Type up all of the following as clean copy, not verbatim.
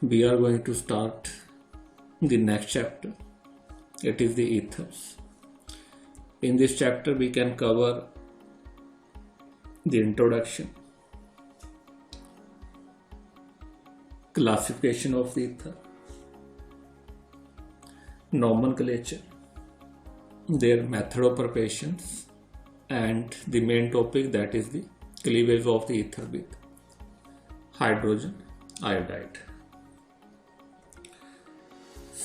we are going to start the next chapter. It is the ethers. In this chapter we can cover the introduction, classification of the ether, nomenclature, their method of preparations, and the main topic, that is the cleavage of the ether with hydrogen iodide.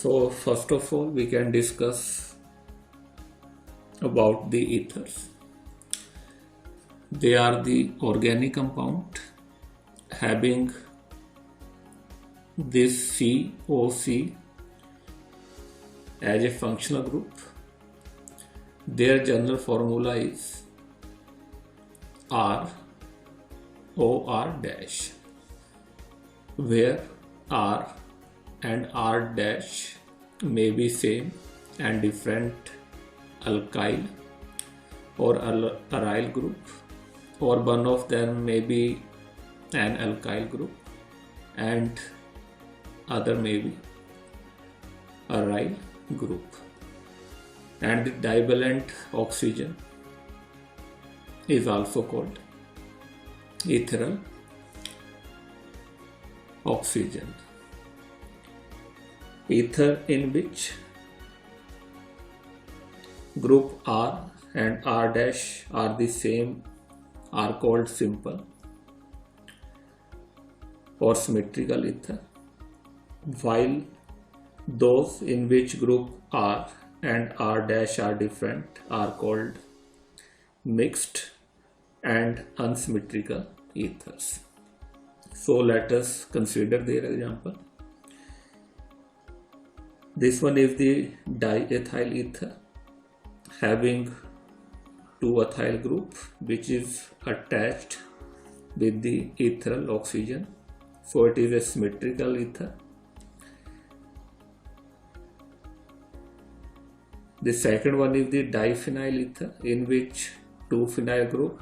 So first of all we can discuss about the ethers. They are the organic compound having this COC as a functional group. Their general formula is ROR dash, where R and R dash may be same and different alkyl or aryl group, or one of them may be an alkyl group and other may be aryl group. And the divalent oxygen is also called ethereal oxygen. Ether in which group R and R dash are the same are called simple or symmetrical ether, while those in which group R and R dash are different are called mixed and unsymmetrical ethers. So let us consider their example. This one is the diethyl ether having two ethyl group which is attached with the ethereal oxygen, so it is a symmetrical ether. The second one is the diphenyl ether in which two phenyl group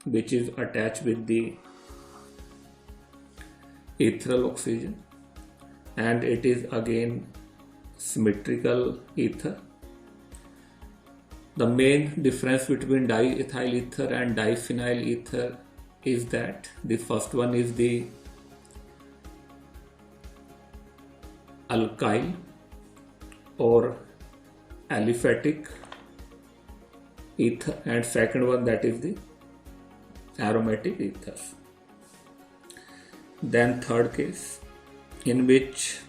which is attached with the ethereal oxygen, and it is again symmetrical ether. The main difference between diethyl ether and diphenyl ether is that the first one is the alkyl or aliphatic ether, and second one that is the aromatic ethers. Then third case in which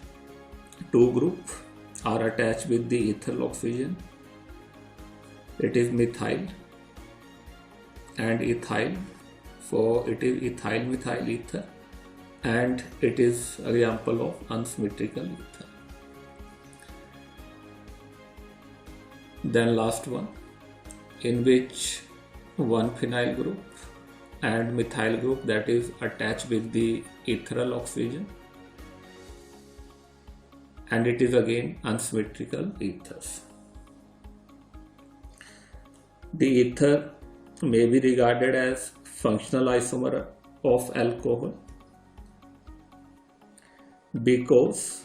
two groups are attached with the ethereal oxygen, it is methyl and ethyl, so it is ethyl methyl ether, and it is an example of unsymmetrical ether. Then last one in which one phenyl group and methyl group that is attached with the ethereal oxygen, and it is again unsymmetrical ethers. The ether may be regarded as functional isomer of alcohol because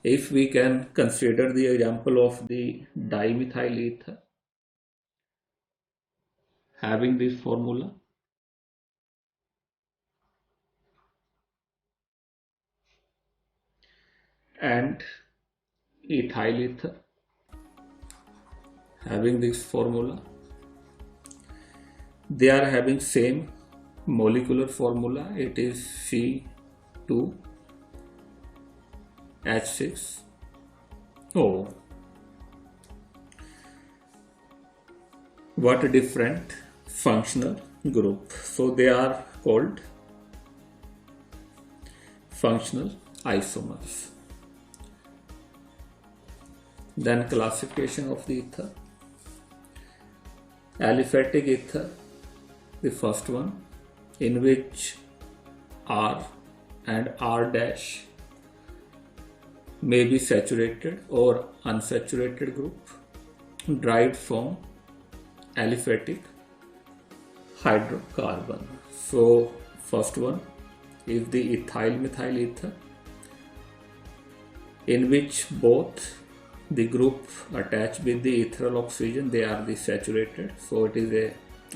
if we can consider the example of the dimethyl ether having this formula, and ethyl ether having this formula, they are having same molecular formula. It is C2H6O. What a different functional group, so they are called functional isomers. Then classification of the ether. Aliphatic ether, the first one in which R and R dash may be saturated or unsaturated group derived from aliphatic hydrocarbon. So first one is the ethyl methyl ether, in which both the group attached with the ethereal oxygen, they are the saturated. So it is a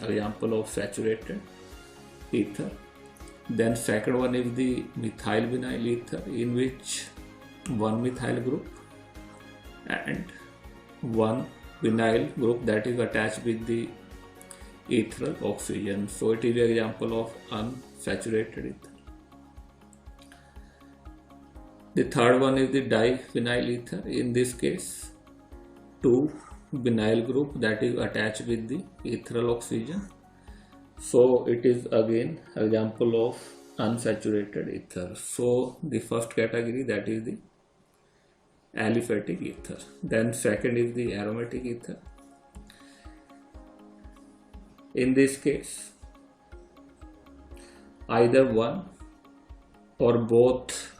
example of saturated ether. Then second one is the methyl vinyl ether, in which one methyl group and one vinyl group that is attached with the ethereal oxygen. So it is an example of unsaturated ether. The third one is the divinyl ether. In this case, two vinyl group that is attached with the ethereal oxygen. So it is again example of unsaturated ether. So the first category, that is the aliphatic ether. Then second is the aromatic ether. In this case, either one or both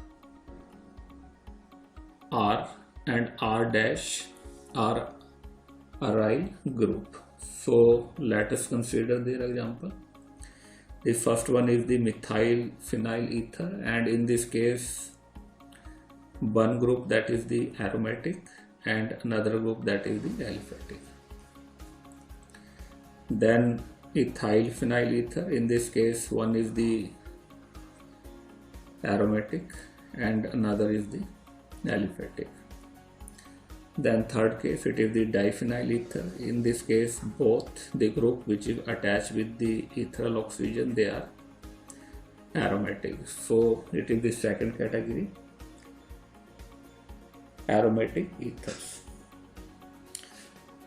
R and R dash are aryl group. So let us consider their example. The first one is the methyl phenyl ether, and in this case one group that is the aromatic and another group that is the aliphatic. Then ethyl phenyl ether, in this case one is the aromatic and another is the aliphatic. Then third case, it is the diphenyl ether. In this case, both the group which is attached with the ethereal oxygen, they are aromatic. So it is the second category, aromatic ethers.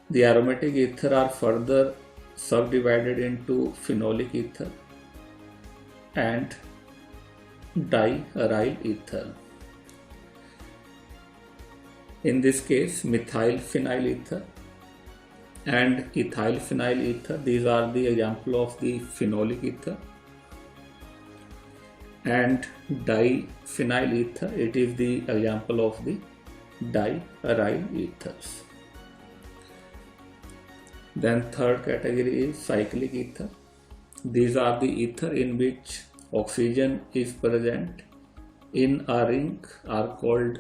The aromatic ether are further subdivided into phenolic ether and diaryl ether. In this case, methyl phenyl ether and ethyl phenyl ether, these are the example of the phenolic ether. And diphenyl ether, it is the example of the diaryl ethers. Then third category is cyclic ether. These are the ether in which oxygen is present in a ring are called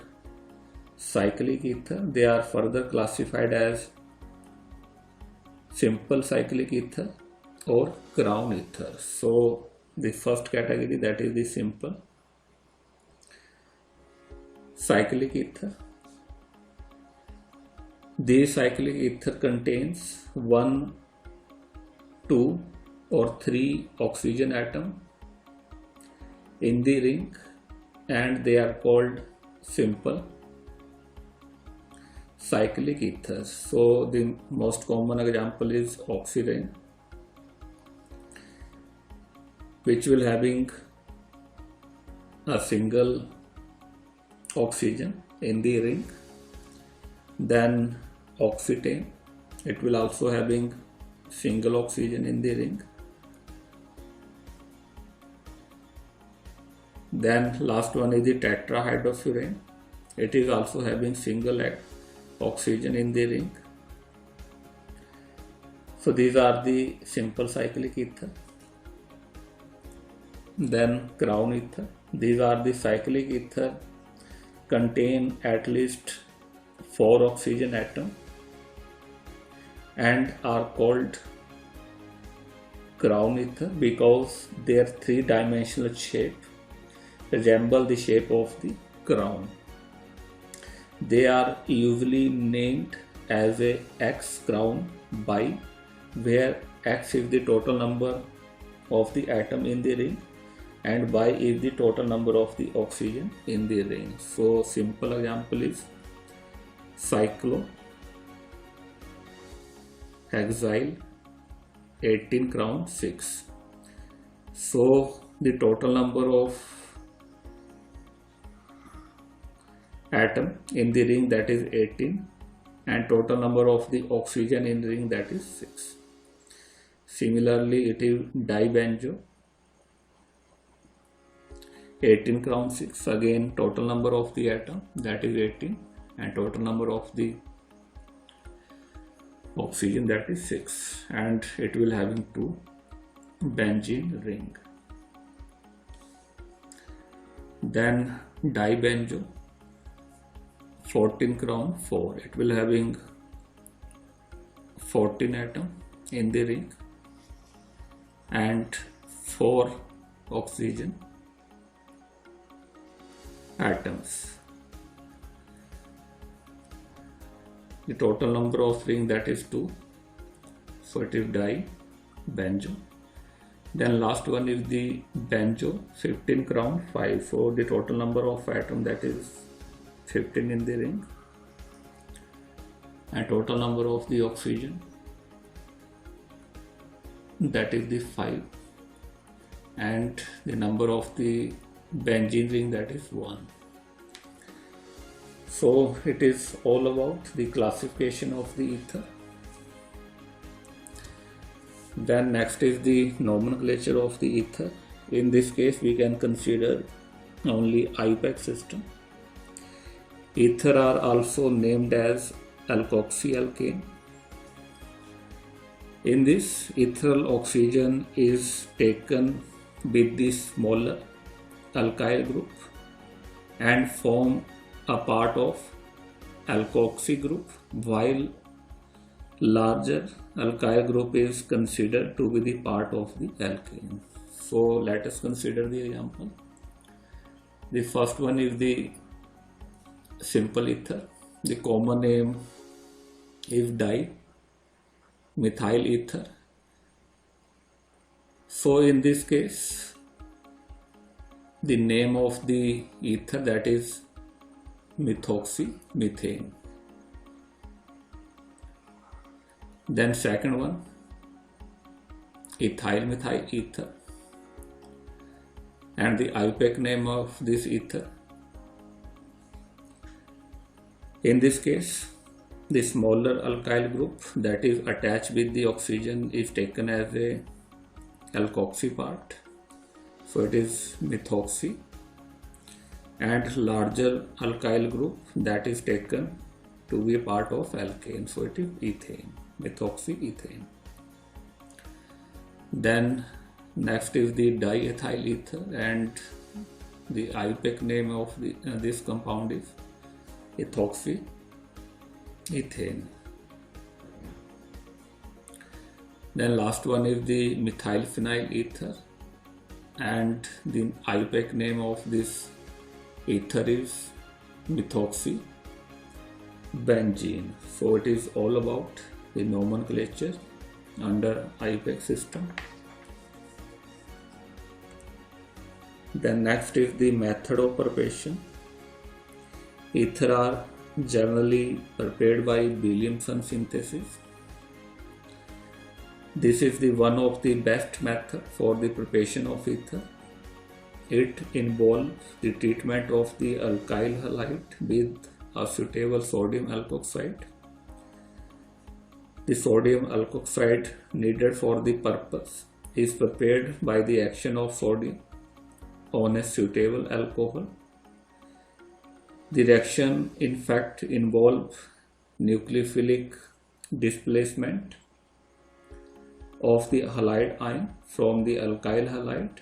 cyclic ether. They are further classified as simple cyclic ether or crown ether. So the first category, that is the simple cyclic ether. This cyclic ether contains 1, 2 or 3 oxygen atoms in the ring, and they are called simple cyclic ethers. So the most common example is oxygen, which will having a single oxygen in the ring. Then oxetane, it will also having single oxygen in the ring. Then last one is the tetrahydrofuran. It is also having single oxygen in the ring. So these are the simple cyclic ether. Then crown ether. These are the cyclic ether contain at least 4 oxygen atoms and are called crown ether because their 3-dimensional shape resemble the shape of the crown. They are usually named as a X crown bi, where X is the total number of the atom in the ring and bi is the total number of the oxygen in the ring. So simple example is cyclohexyl 18 crown 6. So the total number of atom in the ring, that is 18, and total number of the oxygen in the ring, that is 6. Similarly, it is dibenzo 18 crown 6. Again, total number of the atom, that is 18, and total number of the oxygen, that is 6, and it will having 2 benzene ring. Then dibenzo 14 crown 4, it will having 14 atom in the ring and 4 oxygen atoms. The total number of ring, that is 2, so it is dibenzo. Then last one is the benzo 15 crown 5, so the total number of atom, that is 15 in the ring, and total number of the oxygen, that is the 5, and the number of the benzene ring, that is 1. So it is all about the classification of the ether. Then next is the nomenclature of the ether. In this case we can consider only IUPAC system. Ether are also named as alkoxyalkane. In this, ethyl oxygen is taken with the smaller alkyl group and form a part of alkoxy group, while larger alkyl group is considered to be the part of the alkane. So let us consider the example. The first one is the simple ether. The common name is dimethyl ether. So in this case, the name of the ether, that is methoxymethane. Then second one, ethyl methyl ether, and the IUPAC name of this ether. In this case, the smaller alkyl group that is attached with the oxygen is taken as a alkoxy part, so it is methoxy, and larger alkyl group that is taken to be a part of alkane, so it is ethane, methoxyethane. Then next is the diethyl ether, and the IUPAC name of this compound is ethoxyethane. Then last one is the methyl phenyl ether, and the IUPAC name of this ether is methoxybenzene. So it is all about the nomenclature under IUPAC system. Then next is the method of preparation. Ether are generally prepared by Williamson synthesis. This is the one of the best method for the preparation of ether. It involves the treatment of the alkyl halide with a suitable sodium alkoxide. The sodium alkoxide needed for the purpose is prepared by the action of sodium on a suitable alcohol. The reaction in fact involves nucleophilic displacement of the halide ion from the alkyl halide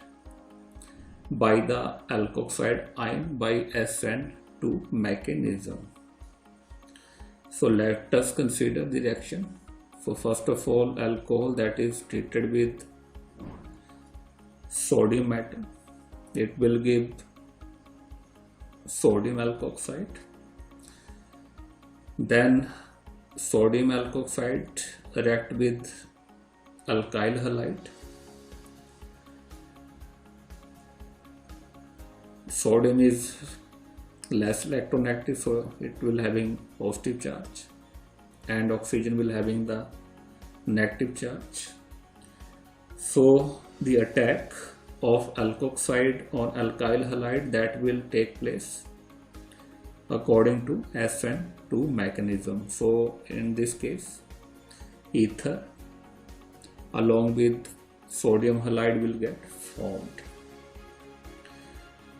by the alkoxide ion by SN2 mechanism. So let us consider the reaction. So first of all, alcohol that is treated with sodium atom, it will give sodium alkoxide. Then sodium alkoxide react with alkyl halide. Sodium is less electronegative, so it will having positive charge, and oxygen will having the negative charge. So the attack of alkoxide on alkyl halide, that will take place according to SN2 mechanism. So in this case, ether along with sodium halide will get formed.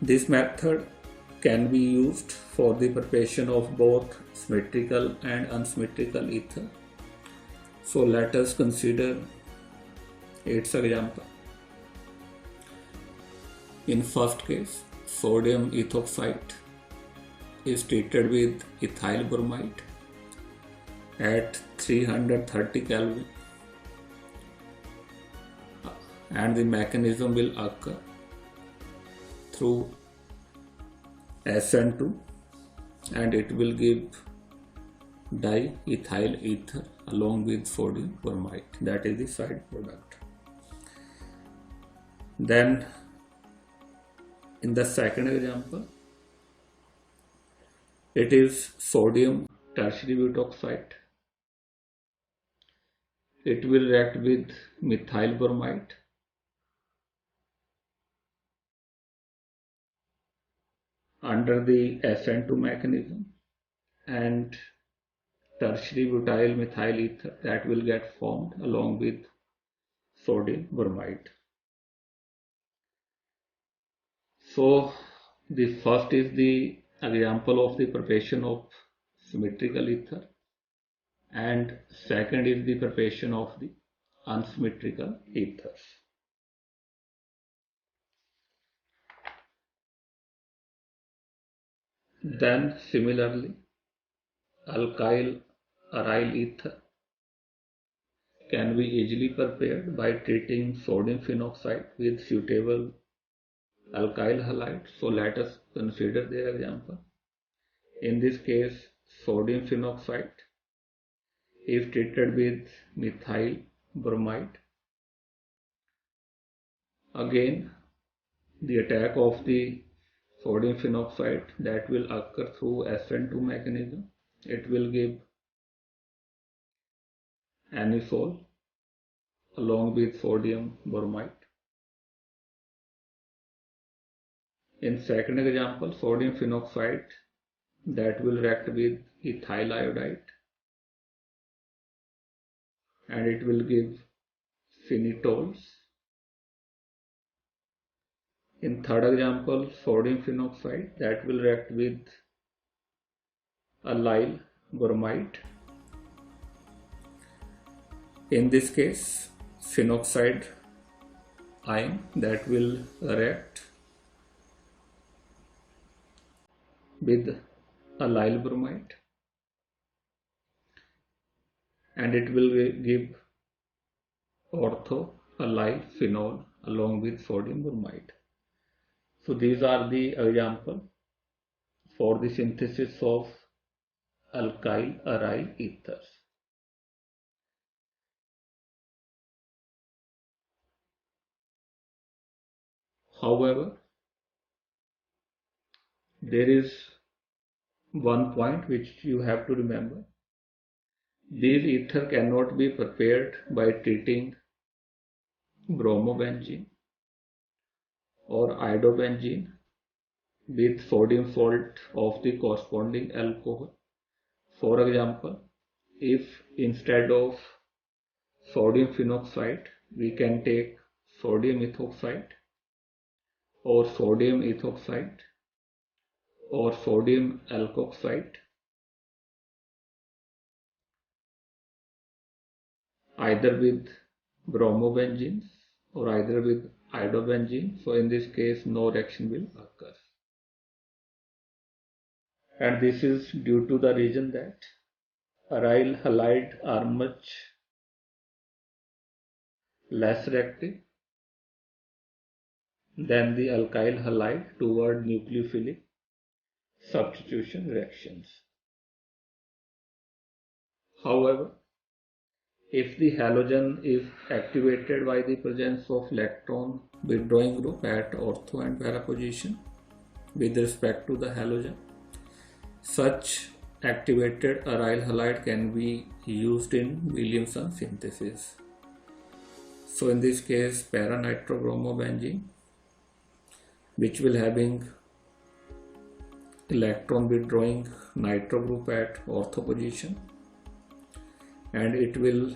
This method can be used for the preparation of both symmetrical and unsymmetrical ether. So let us consider its example. In first case, sodium ethoxide is treated with ethyl bromide at 330 Kelvin, and the mechanism will occur through SN2, and it will give diethyl ether along with sodium bromide. That is the side product. Then in the second example, it is sodium tertiary butoxide. It will react with methyl bromide under the SN2 mechanism, and tertiary butyl methyl ether that will get formed along with sodium bromide. So the first is the example of the preparation of symmetrical ether, and second is the preparation of the unsymmetrical ethers. Then similarly, alkyl aryl ether can be easily prepared by treating sodium phenoxide with suitable alkyl halide. So let us consider their example. In this case, sodium phenoxide, if treated with methyl bromide, again the attack of the sodium phenoxide that will occur through SN2 mechanism. It will give anisole along with sodium bromide. In second example, sodium phenoxide that will react with ethyl iodide, and it will give phenitols. In third example, sodium phenoxide that will react with allyl bromide. In this case, phenoxide ion that will react with allyl bromide, and it will give ortho allyl phenol along with sodium bromide. So these are the examples for the synthesis of alkyl aryl ethers. However, there is one point which you have to remember. These ether cannot be prepared by treating bromobenzene or iodobenzene with sodium salt of the corresponding alcohol. For example, if instead of sodium phenoxide we can take sodium ethoxide or sodium ethoxide or sodium alkoxide, either with bromobenzenes or either with iodobenzene, so in this case no reaction will occur. And this is due to the reason that aryl halide are much less reactive than the alkyl halide toward nucleophilic substitution reactions. However, if the halogen is activated by the presence of electron withdrawing group at ortho and para position with respect to the halogen, such activated aryl halide can be used in Williamson synthesis. So in this case, para-nitrobromobenzene, which will having electron withdrawing nitro group at ortho position, and it will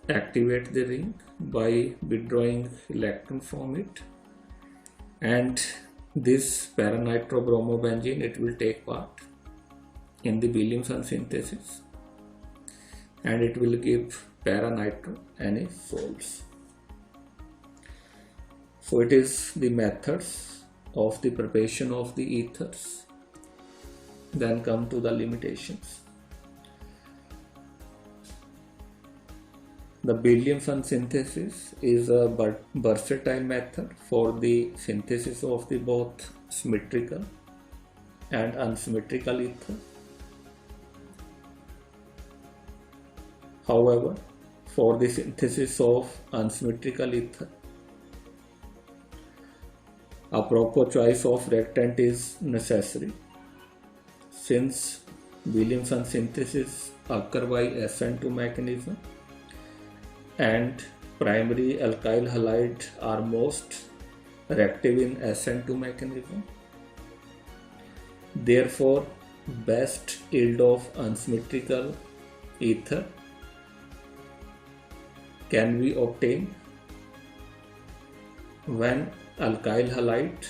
activate the ring by withdrawing electron from it, and this para-nitrobromobenzene, it will take part in the Williamson synthesis, and it will give para-nitro anisols. So it is the methods of the preparation of the ethers. Then come to the limitations. The Williamson synthesis is a versatile method for the synthesis of the both symmetrical and unsymmetrical ether. However, for the synthesis of unsymmetrical ether, a proper choice of reactant is necessary, since Williamson synthesis occur by SN2 mechanism and primary alkyl halides are most reactive in SN2 mechanism. Therefore, best yield of unsymmetrical ether can be obtained when alkyl halides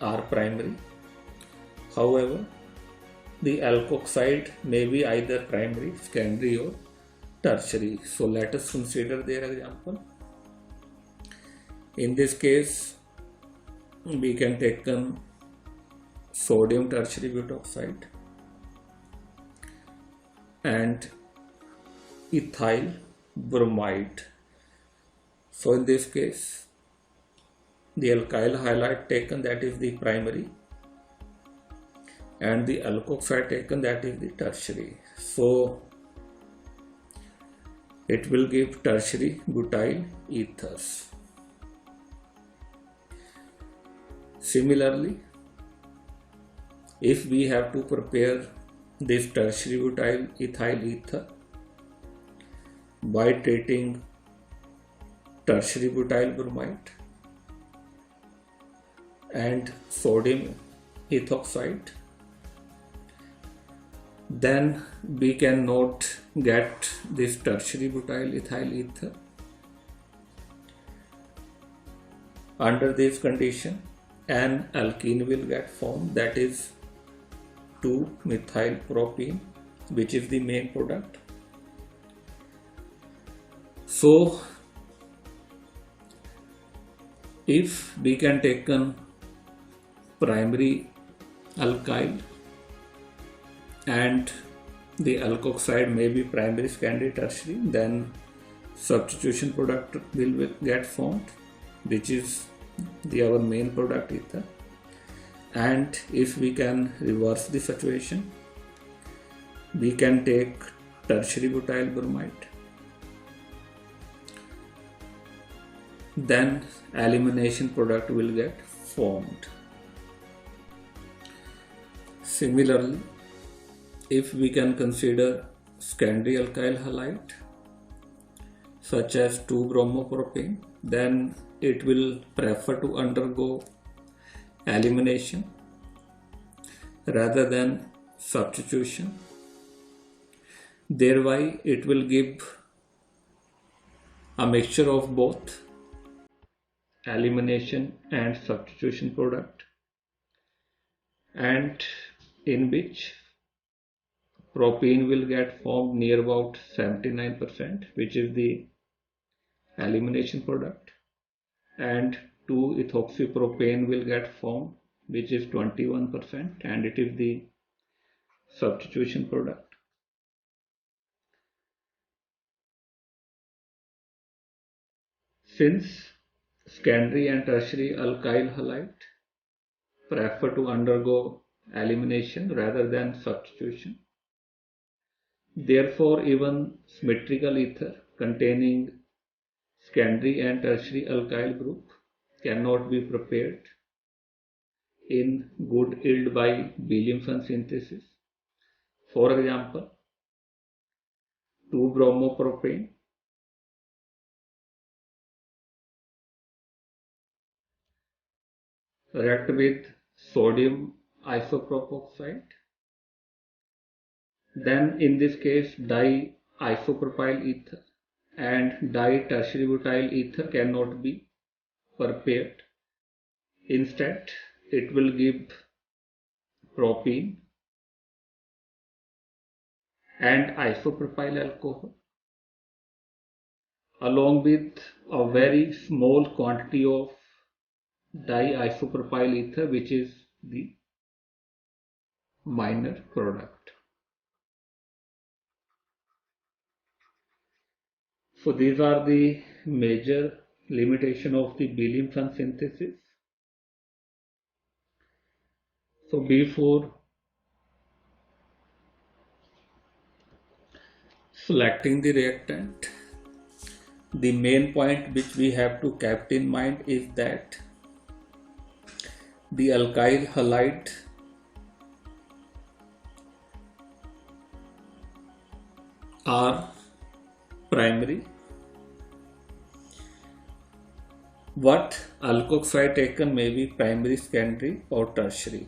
are primary. However, the alkoxide may be either primary, secondary or tertiary. So let us consider their example. In this case, we can take sodium tertiary butoxide and ethyl bromide. So in this case, the alkyl halide taken, that is the primary, and the alkoxide taken, that is the tertiary. So it will give tertiary butyl ethers. Similarly, if we have to prepare this tertiary butyl ethyl ether by treating tertiary butyl bromide and sodium ethoxide, then we cannot get this tertiary butyl ethyl ether. Under this condition, an alkene will get formed, that is 2-methylpropene, which is the main product. So if we can take primary alkyl and the alkoxide may be primary, secondary, tertiary, then substitution product will get formed, which is our main product ether. And if we can reverse the situation, we can take tertiary butyl bromide, then elimination product will get formed. Similarly, if we can consider secondary alkyl halide such as 2-bromopropane, then it will prefer to undergo elimination rather than substitution. Thereby it will give a mixture of both elimination and substitution product, and in which propene will get formed near about 79%, which is the elimination product, and 2-ethoxypropane will get formed, which is 21%, and it is the substitution product. Since secondary and tertiary alkyl halide prefer to undergo elimination rather than substitution, therefore even symmetrical ether containing secondary and tertiary alkyl group cannot be prepared in good yield by Williamson synthesis. For example, 2-bromopropane react with sodium isopropoxide, then in this case di-isopropyl ether and di-tertiary butyl ether cannot be prepared. Instead, it will give propene and isopropyl alcohol along with a very small quantity of diisopropyl ether, which is the minor product. So these are the major limitation of the Billiamson synthesis. So before selecting the reactant, the main point which we have to keep in mind is that the alkyl halide are primary, what alkoxide taken may be primary, secondary or tertiary.